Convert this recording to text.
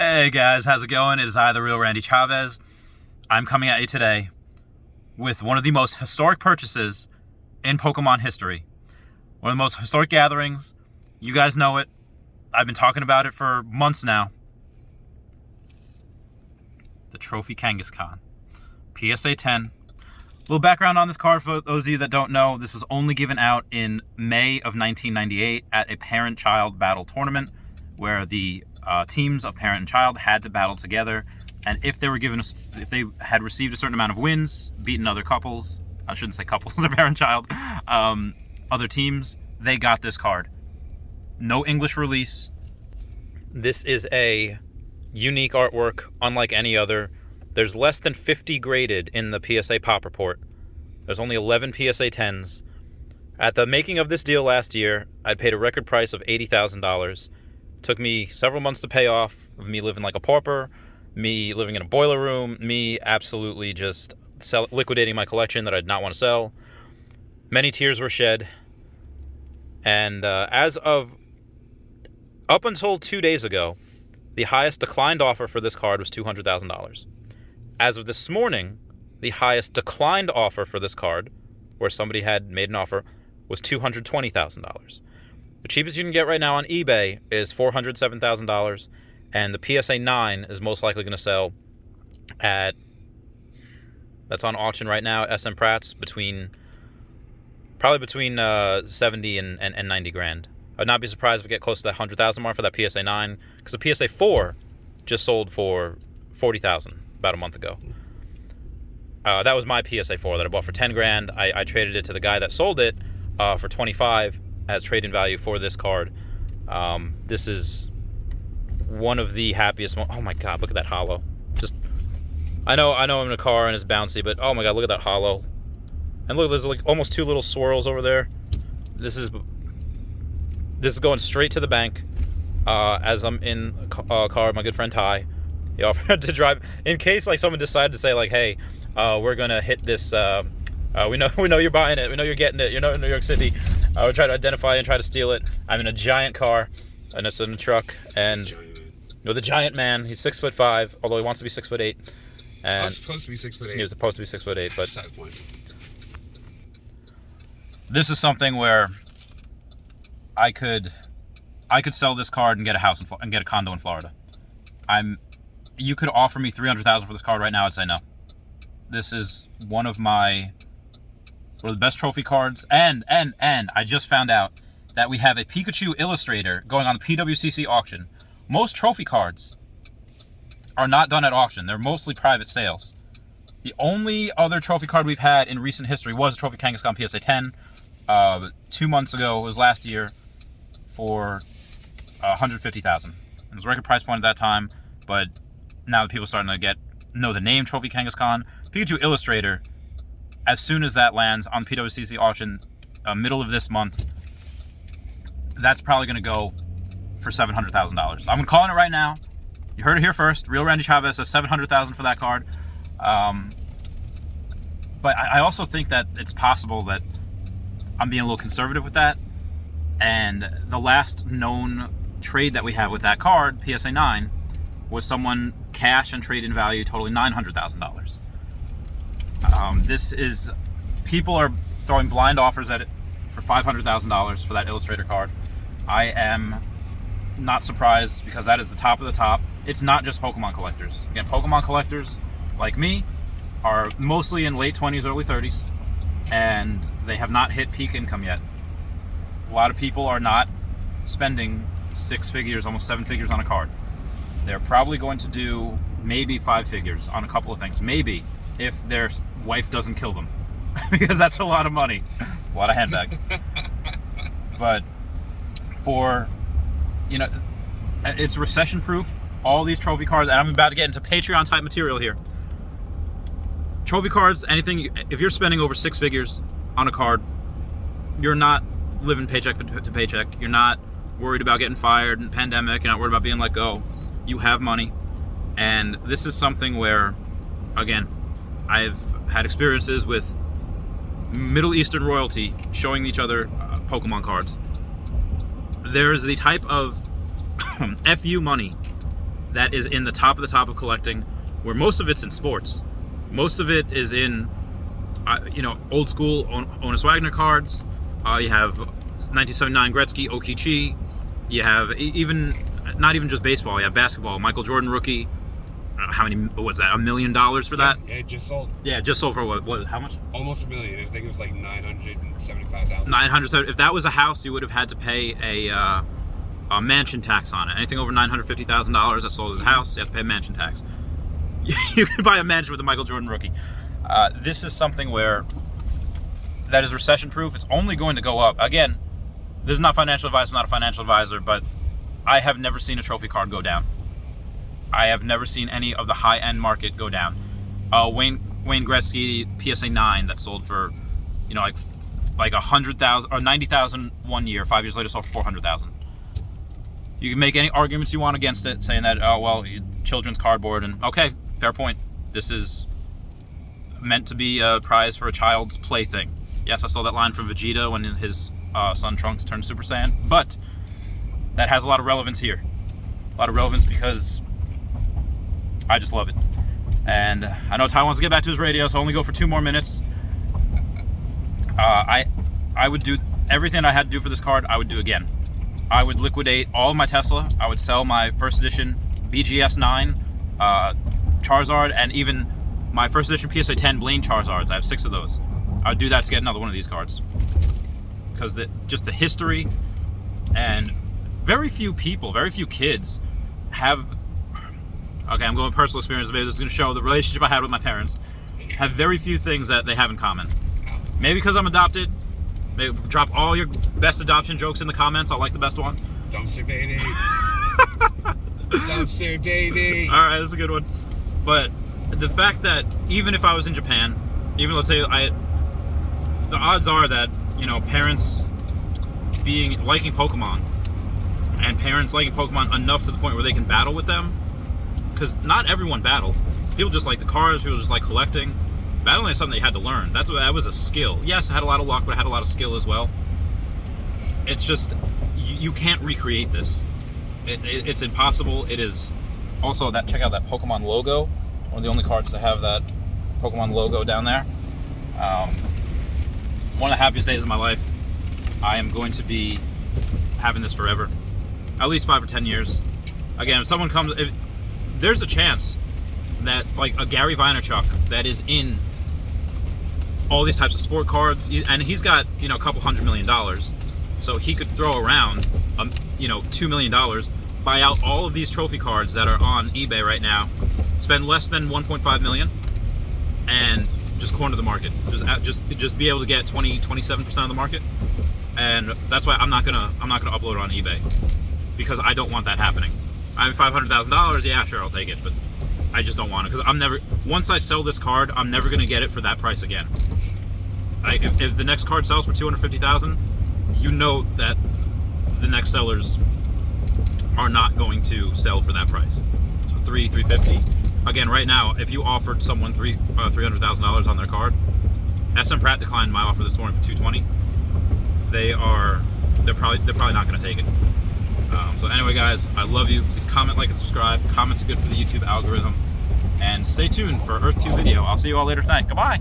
Hey guys, how's it going? It is I, the real Randy Chavez. I'm coming at you today with one of the most historic purchases in Pokemon history. One of the most historic gatherings. You guys know it. I've been talking about it for months now. The Trophy Kangaskhan. PSA 10. A little background on this card for those of you that don't know. This was only given out in May of 1998 at a parent-child battle tournament where the teams of parent and child had to battle together, and if they had received a certain amount of wins, beaten other couples, I shouldn't say couples, they're parent-child, other teams, they got this card. No English release. This is a unique artwork, unlike any other. There's less than 50 graded in the PSA Pop Report. There's only 11 PSA 10s. At the making of this deal last year, I'd paid a record price of $80,000. Took me several months to pay off, of me living like a pauper, me living in a boiler room, me absolutely just liquidating my collection that I did not want to sell. Many tears were shed. And up until 2 days ago, the highest declined offer for this card was $200,000. As of this morning, the highest declined offer for this card, where somebody had made an offer, was $220,000. The cheapest you can get right now on eBay is $407,000, and the PSA 9 is most likely going to sell at, that's on auction right now, SM Pratt's, probably between 70 and 90 grand. I'd not be surprised if we get close to that 100,000 mark for that PSA 9, because the PSA 4 just sold for 40,000 about a month ago. That was my PSA 4 that I bought for 10 grand. I traded it to the guy that sold it for 25 as trade-in value for this card. This is one of the happiest. Oh my God! Look at that holo. I know I'm in a car and it's bouncy, but oh my God! Look at that holo. And look, there's like almost two little swirls over there. This is going straight to the bank. As I'm in a car with my good friend Ty, he offered to drive in case like someone decided to say like, hey, we're gonna hit this. We know you're buying it. We know you're getting it. You're not in New York City. We're trying to identify and try to steal it. I'm in a giant car, and it's in a truck, and the giant man. He's 6'5", although he wants to be 6'8". And I was supposed to be 6'8". He was supposed to be 6'8", but side point. This is something where I could sell this card and get a house and get a condo in Florida. You could offer me $300,000 for this card right now. I'd say no. This is one of the best trophy cards, and I just found out that we have a Pikachu illustrator going on the PWCC auction. Most trophy cards are not done at auction. They're mostly private sales. The only other trophy card we've had in recent history was a Trophy Kangaskhan PSA 10. 2 months ago, it was last year, for $150,000. It was a record price point at that time, but now that people are starting to know the name Trophy Kangaskhan, Pikachu illustrator, as soon as that lands on PWCC auction, middle of this month, that's probably going to go for $700,000. I'm calling it right now. You heard it here first. Real Randy Chavez says $700,000 for that card. But I also think that it's possible that I'm being a little conservative with that. And the last known trade that we have with that card, PSA 9, was someone cash and trade-in value totaling $900,000. People are throwing blind offers at it for $500,000 for that illustrator card. I am not surprised because that is the top of the top. It's not just Pokemon collectors. Again, Pokemon collectors like me are mostly in late 20s, early 30s, and they have not hit peak income yet. A lot of people are not spending 6 figures, almost 7 figures on a card. They're probably going to do maybe 5 figures on a couple of things. Maybe if their wife doesn't kill them, because that's a lot of money. It's a lot of handbags. But it's recession-proof. All these trophy cards, and I'm about to get into Patreon-type material here. Trophy cards, anything, if you're spending over 6 figures on a card, you're not living paycheck to paycheck. You're not worried about getting fired in the pandemic. You're not worried about being let go. You have money. And this is something where, again, I've had experiences with Middle Eastern royalty showing each other Pokemon cards. There's the type of FU money that is in the top of collecting, where most of it's in sports. Most of it is in, old school Honus Wagner cards. You have 1979 Gretzky, Okichi. You have not even just baseball. You have basketball. Michael Jordan rookie. How many? What's that? $1 million for that? Yeah, it just sold. Yeah, it just sold for what? How much? Almost $1 million. I think it was like $975,000. 970. If that was a house, you would have had to pay a mansion tax on it. Anything over $950,000 that sold as a house, you have to pay a mansion tax. You can buy a mansion with a Michael Jordan rookie. This is something where that is recession proof. It's only going to go up. Again, this is not financial advice. I'm not a financial advisor, but I have never seen a trophy card go down. I have never seen any of the high-end market go down. Wayne Gretzky PSA 9 that sold for, like 100,000 or 90,000 1 year. 5 years later, sold for 400,000. You can make any arguments you want against it, saying that children's cardboard, and okay, fair point. This is meant to be a prize for a child's plaything. Yes, I saw that line from Vegeta when his son Trunks turned Super Saiyan, but that has a lot of relevance here. A lot of relevance because I just love it. And I know Ty wants to get back to his radio, so I'll only go for 2 more minutes. I would do everything I had to do for this card, I would do again. I would liquidate all of my Tesla. I would sell my first edition BGS 9 Charizard, and even my first edition PSA 10 Blaine Charizards. I have 6 of those. I would do that to get another one of these cards. Because just the history, and very few people, very few kids have... Okay, I'm going with personal experience. Maybe this is going to show the relationship I had with my parents. Have very few things that they have in common. Maybe because I'm adopted. Maybe drop all your best adoption jokes in the comments. I'll like the best one. Dumpster baby. Dumpster baby. All right, that's a good one. But the fact that even if I was in Japan, even let's say the odds are that parents liking Pokemon, and parents liking Pokemon enough to the point where they can battle with them. Because not everyone battled. People just like the cards. People just like collecting. Battling is something they had to learn. That was a skill. Yes, I had a lot of luck, but I had a lot of skill as well. It's just you can't recreate this. It's impossible. It is also that. Check out that Pokemon logo. One of the only cards to have that Pokemon logo down there. One of the happiest days of my life. I am going to be having this forever, at least 5 or 10 years. Again, if someone comes. There's a chance that like a Gary Vaynerchuk that is in all these types of sport cards, and he's got a couple $100 million, so he could throw around $2 million, buy out all of these trophy cards that are on eBay right now, spend less than 1.5 million, and just corner the market. Just be able to get 27% of the market, and that's why I'm not gonna upload it on eBay, because I don't want that happening. I have $500,000. Yeah, sure, I'll take it, but I just don't want it because I'm never. Once I sell this card, I'm never gonna get it for that price again. If the next card sells for $250,000, that the next sellers are not going to sell for that price. So $350. Again, right now, if you offered someone $300,000 on their card, SM Pratt declined my offer this morning for $220. They're probably not gonna take it. So anyway, guys, I love you. Please comment, like, and subscribe. Comments are good for the YouTube algorithm. And stay tuned for Earth 2 video. I'll see you all later tonight. Goodbye.